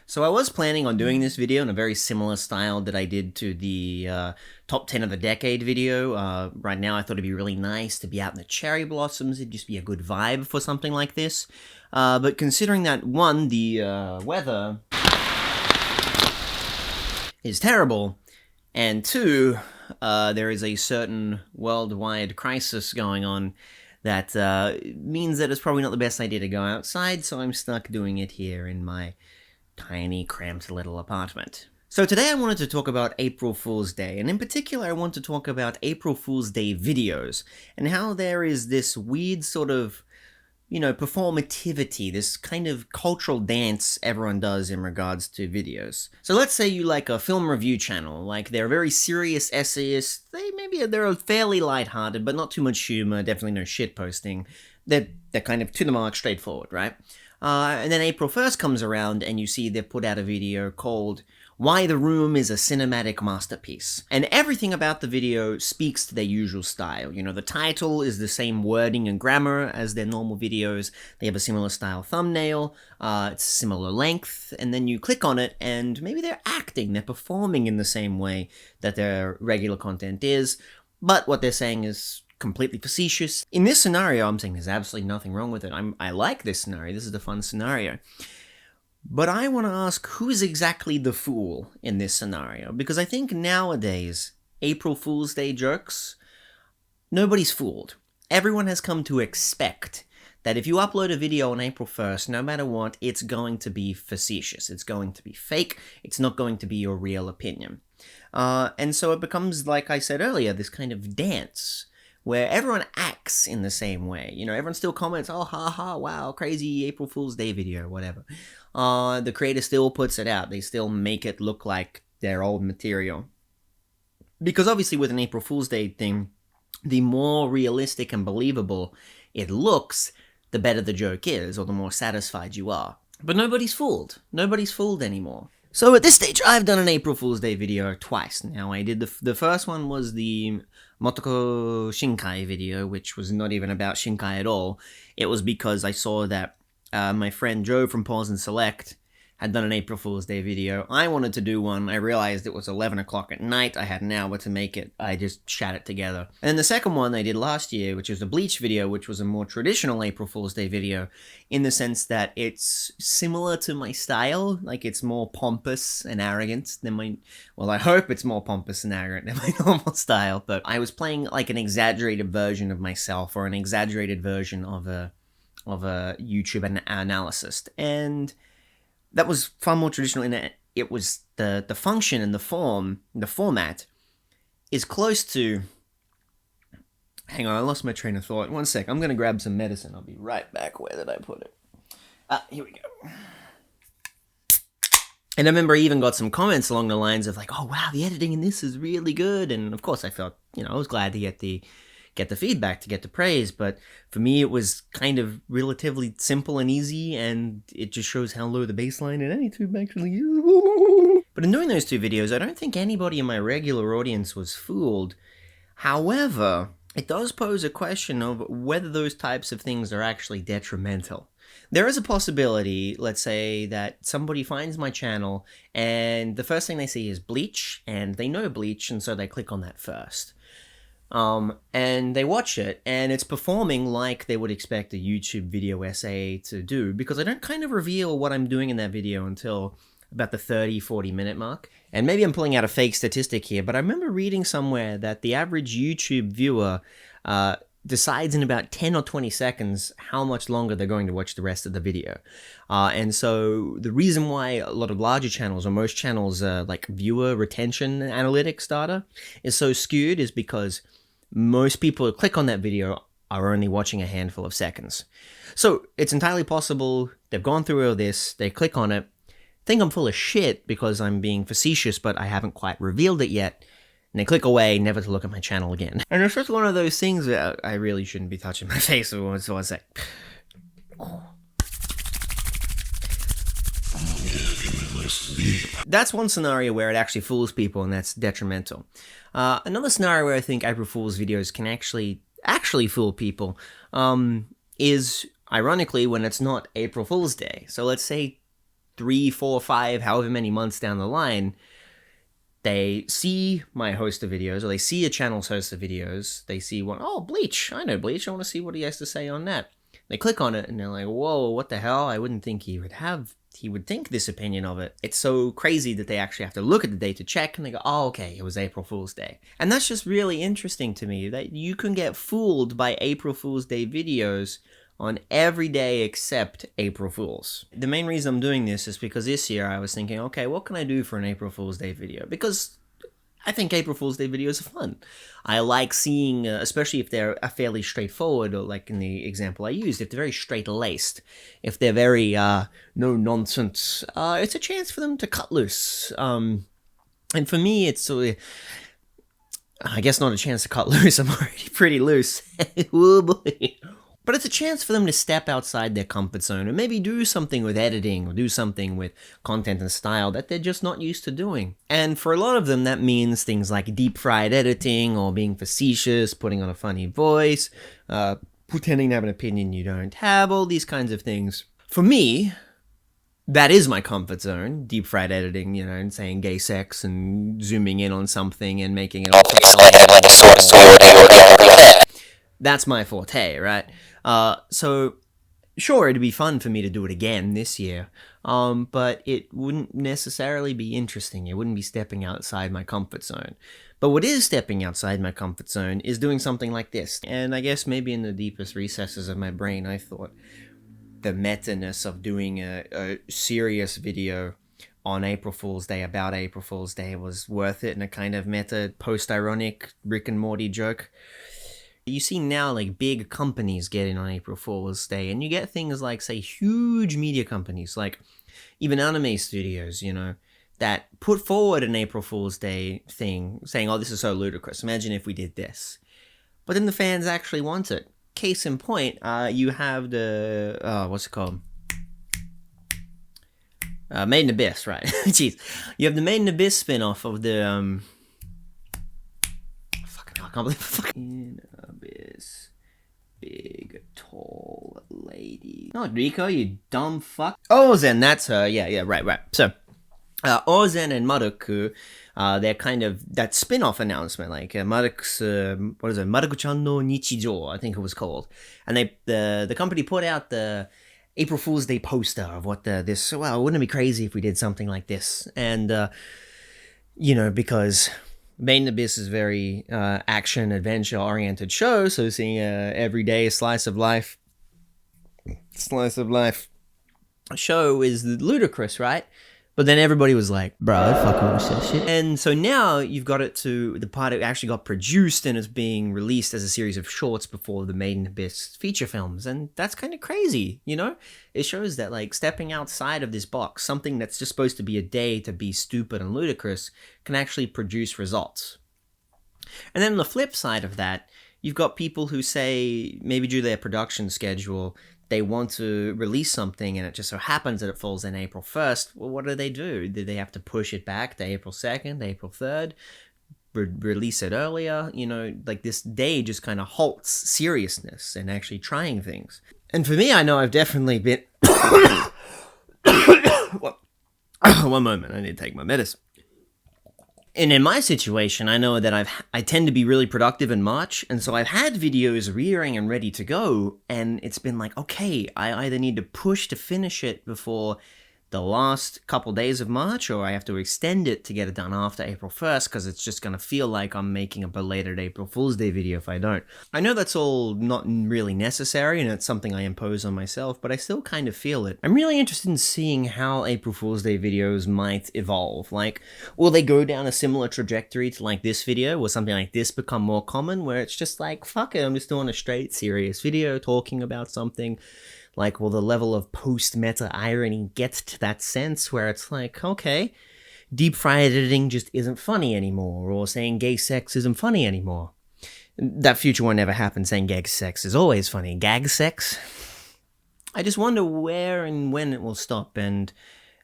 So I was planning on doing this video in a very similar style that I did to the top 10 of the decade video. Right now I thought it'd be really nice to be out in the cherry blossoms. It'd just be a good vibe for something like this. But considering that, one, the weather is terrible, and two, there is a certain worldwide crisis going on that means that it's probably not the best idea to go outside, so I'm stuck doing it here in my tiny, cramped little apartment. So today I wanted to talk about April Fool's Day, and in particular I want to talk about April Fool's Day videos, and how there is this weird sort of, performativity, this kind of cultural dance everyone does in regards to videos. So let's say you like a film review channel, like they're very serious essayists, they're fairly lighthearted, but not too much humor, definitely no shit posting. They're kind of to the mark, straightforward, right? And then April 1st comes around and you see they've put out a video called Why the Room is a Cinematic Masterpiece. And everything about the video speaks to their usual style. You know, the title is the same wording and grammar as their normal videos. They have a similar style thumbnail, it's similar length, and then you click on it and maybe they're acting, they're performing in the same way that their regular content is, but what they're saying is completely facetious. In this scenario, I'm saying there's absolutely nothing wrong with it. I like this scenario. This is a fun scenario. But I want to ask, who is exactly the fool in this scenario? Because I think nowadays, April Fool's Day jokes, nobody's fooled. Everyone has come to expect that if you upload a video on April 1st, no matter what, it's going to be facetious. It's going to be fake. It's not going to be your real opinion. And so it becomes, like I said earlier, this kind of dance where everyone acts in the same way. You know, everyone still comments, oh, haha, wow, crazy April Fool's Day video, whatever. The creator still puts it out. They still make it look like their old material. Because obviously with an April Fool's Day thing, the more realistic and believable it looks, the better the joke is, or the more satisfied you are. But nobody's fooled. Nobody's fooled anymore. So at this stage, I've done an April Fool's Day video twice. Now, I did the first one was the Motoko Shinkai video, which was not even about Shinkai at all. It was because I saw that my friend Joe from Pause and Select had done an April Fool's Day video. I wanted to do one. I realized it was 11 o'clock at night. I had an hour to make it. I just shat it together. And then the second one I did last year, which was the Bleach video, which was a more traditional April Fool's Day video, in the sense that it's similar to my style. Like, it's more pompous and arrogant than my... Well, I hope it's more pompous and arrogant than my normal style, but I was playing like an exaggerated version of myself, or an exaggerated version of a YouTube analysis. And that was far more traditional in that it was the function and the format is close to... Hang on, I lost my train of thought. One sec, I'm going to grab some medicine. I'll be right back. Where did I put it? Here we go. And I remember I even got some comments along the lines of like, oh wow, the editing in this is really good. And of course I felt, I was glad to get the feedback, to get the praise, but for me it was kind of relatively simple and easy, and it just shows how low the baseline in any tube actually is. But in doing those two videos, I don't think anybody in my regular audience was fooled. However, it does pose a question of whether those types of things are actually detrimental. There is a possibility, let's say, that somebody finds my channel and the first thing they see is Bleach, and they know Bleach, and so they click on that first. And they watch it, and it's performing like they would expect a YouTube video essay to do, because I don't kind of reveal what I'm doing in that video until about the 30-40 minute mark. And maybe I'm pulling out a fake statistic here, but I remember reading somewhere that the average YouTube viewer decides in about 10 or 20 seconds how much longer they're going to watch the rest of the video. And so the reason why a lot of larger channels, or most channels, like viewer retention analytics data is so skewed is because most people who click on that video are only watching a handful of seconds. So it's entirely possible they've gone through all this, they click on it, think I'm full of shit because I'm being facetious, but I haven't quite revealed it yet, and they click away, never to look at my channel again. And it's just one of those things that I really shouldn't be touching my face, so I was like... Oh. That's one scenario where it actually fools people, and that's detrimental. Another scenario where I think April Fool's videos can actually fool people is, ironically, when it's not April Fool's Day. So let's say 3, 4, 5, however many months down the line, they see my host of videos, or they see a channel's host of videos, they see one, oh, Bleach, I know Bleach, I want to see what he has to say on that. They click on it, and they're like, whoa, what the hell, I wouldn't think he would think this opinion of it. It's so crazy that they actually have to look at the day to check, and they go, oh, okay, it was April Fool's Day. And that's just really interesting to me, that you can get fooled by April Fool's Day videos on every day except April Fool's. The main reason I'm doing this is because this year I was thinking, okay, what can I do for an April Fool's Day video? Because I think April Fool's Day videos are fun. I like seeing, especially if they're fairly straightforward, or like in the example I used, if they're very straight-laced, if they're very no-nonsense, it's a chance for them to cut loose. And for me, it's I guess not a chance to cut loose, I'm already pretty loose. Oh boy. But it's a chance for them to step outside their comfort zone and maybe do something with editing or do something with content and style that they're just not used to doing. And for a lot of them, that means things like deep-fried editing or being facetious, putting on a funny voice, pretending to have an opinion you don't have, all these kinds of things. For me, that is my comfort zone, deep-fried editing, you know, and saying gay sex and zooming in on something and making it all like a sword. That's my forte, right? So sure, it'd be fun for me to do it again this year, but it wouldn't necessarily be interesting. It wouldn't be stepping outside my comfort zone. But what is stepping outside my comfort zone is doing something like this. And I guess maybe in the deepest recesses of my brain, I thought the meta-ness of doing a serious video on April Fool's Day about April Fool's Day was worth it, and a kind of meta, post-ironic Rick and Morty joke. You see now, like, big companies get in on April Fool's Day, and you get things like, say, huge media companies, like even anime studios, you know, that put forward an April Fool's Day thing, saying, oh, this is so ludicrous, imagine if we did this. But then the fans actually want it. Case in point, you have the, what's it called? Made in Abyss, right? Jeez. You have the Made in Abyss spin-off of the, I can't believe fucking Abyss. Big, tall lady. Not Rico, you dumb fuck. Ozen, that's her. Yeah, right. So, Ozen and Maruk, they're kind of that spin-off announcement, like Maruk's, what is it, marulk-chan no nichijou, I think it was called. And the company put out the April Fool's Day poster of what this, well, wouldn't it be crazy if we did something like this? And, you know, because Made in Abyss is very action, adventure-oriented show, so seeing a everyday slice of life show is ludicrous, right? But then everybody was like, bro, I fucking watch that shit. And so now you've got it to the part it actually got produced and is being released as a series of shorts before the Made in Abyss feature films. And that's kind of crazy, you know? It shows that, like, stepping outside of this box, something that's just supposed to be a day to be stupid and ludicrous, can actually produce results. And then on the flip side of that, you've got people who say, maybe due to their production schedule, they want to release something and it just so happens that it falls in April 1st. Well, what do? Do they have to push it back to April 2nd, April 3rd, release it earlier? You know, like, this day just kind of halts seriousness and actually trying things. And for me, I know I've definitely been... One moment, I need to take my medicine. And in my situation, I know that I tend to be really productive in March, and so I've had videos rearing and ready to go, and it's been like, okay, I either need to push to finish it before the last couple days of March, or I have to extend it to get it done after April 1st, because it's just going to feel like I'm making a belated April Fool's Day video if I don't. I know that's all not really necessary, and it's something I impose on myself, but I still kind of feel it. I'm really interested in seeing how April Fool's Day videos might evolve. Like, will they go down a similar trajectory to, like, this video? Will something like this become more common, where it's just like, fuck it, I'm just doing a straight, serious video talking about something? Like, will the level of post-meta irony get to that sense where it's like, okay, deep-fried editing just isn't funny anymore, or saying gay sex isn't funny anymore? That future won't ever happen, saying gay sex is always funny. Gag sex? I just wonder where and when it will stop, and,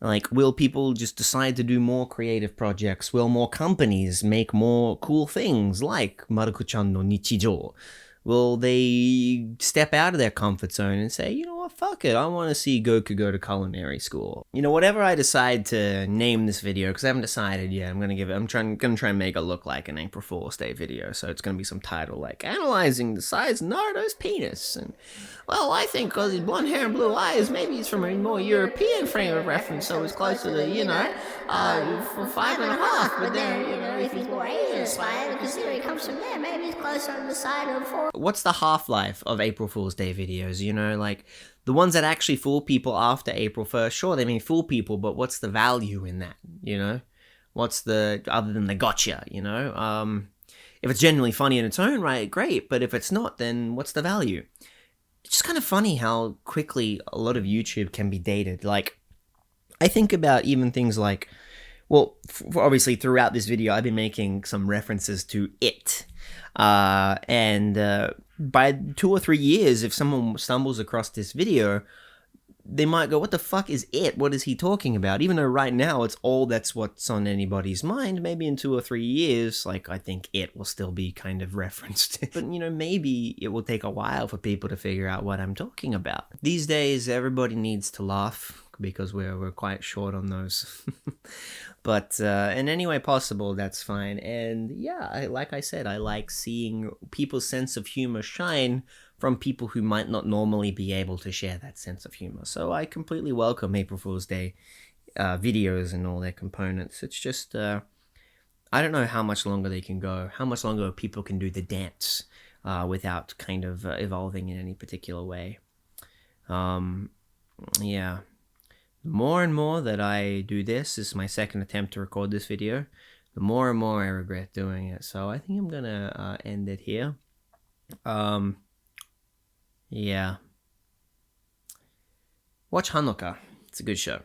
like, will people just decide to do more creative projects? Will more companies make more cool things, like marulk-chan no nichijou? Will they step out of their comfort zone and say, you know what, fuck it, I want to see Goku go to culinary school. You know, whatever I decide to name this video, because I haven't decided yet, I'm gonna try and make it look like an April Fool's Day video, so it's gonna be some title like, analyzing the size of Naruto's penis, and, well, I think because he's blonde hair and blue eyes, maybe he's from a more European frame of reference, so he's closer to, you know, 5.5, but then, you know, if he's more Asian inspired, considering he comes from there, maybe he's closer on the side of 4. What's the half-life of April Fool's Day videos, you know, like, the ones that actually fool people after April 1st, sure, they may fool people, but what's the value in that, you know? What's the, other than the gotcha, you know? If it's genuinely funny in its own right, great, but if it's not, then what's the value? It's just kind of funny how quickly a lot of YouTube can be dated. Like, I think about even things like, well, obviously throughout this video, I've been making some references to It. And by 2 or 3 years, if someone stumbles across this video, they might go, what the fuck is It? What is he talking about? Even though right now it's all that's what's on anybody's mind, maybe in 2 or 3 years, like, I think It will still be kind of referenced. But, you know, maybe it will take a while for people to figure out what I'm talking about. These days, everybody needs to laugh, because we're quite short on those. But in any way possible, that's fine. And yeah, like I said, I like seeing people's sense of humor shine from people who might not normally be able to share that sense of humor. So I completely welcome April Fool's Day videos and all their components. It's just, I don't know how much longer they can go, how much longer people can do the dance without kind of evolving in any particular way. Yeah. The more and more that I do this is my second attempt to record this video, the more and more I regret doing it. So I think I'm gonna end it here. Yeah. Watch Hanukkah. It's a good show.